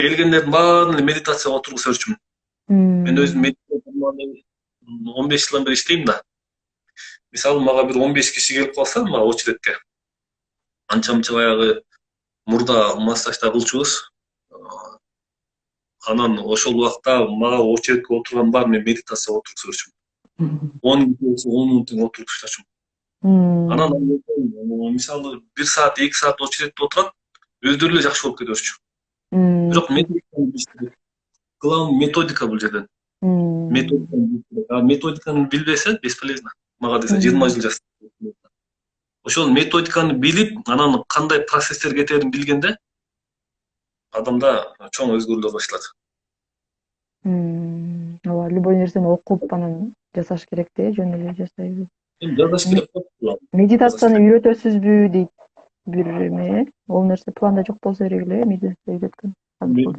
келгендердин баарын эле медитацияга отургуза берчүмүн. Мен өзүм Мм. 15 жылдан бери иштейм да. Мисалы мага бир 15 киши келип калса, мага очередке анча мынча баягы мурда массаждар кылчубуз. Анан ошол убакта мага очередке отургандын баарын мен медитацияга отургуза берчүмүн. 10 киши болсо 10 мүнөттөн отуруп таштачумун. Анан Мм. мисалы 1 саат, 2 саат очередте отурат, өздөрү эле жакшы болуп кете берчү. Бирок методиканы билиш керек. Главный методика бул жерден. Мм. Методиканы билиш керек. А методиканы билбесе бесполезно. Мага десе 20 Мм. жыл жасадым. Ошол методиканы билип, анан кандай процесстер кетерин билгенде адамда чоң өзгөрүүлөр башталат. Ооба, любой нерсени окуп анан жасаш керек да, жөн эле жасайбыз. Эми жазаш керек болуп жазаш Медитацияны керек. үйрөтөсүзбү дейт бир эме. Ол нерсе планда жок болсо керек эле, медитация үйрөткөн.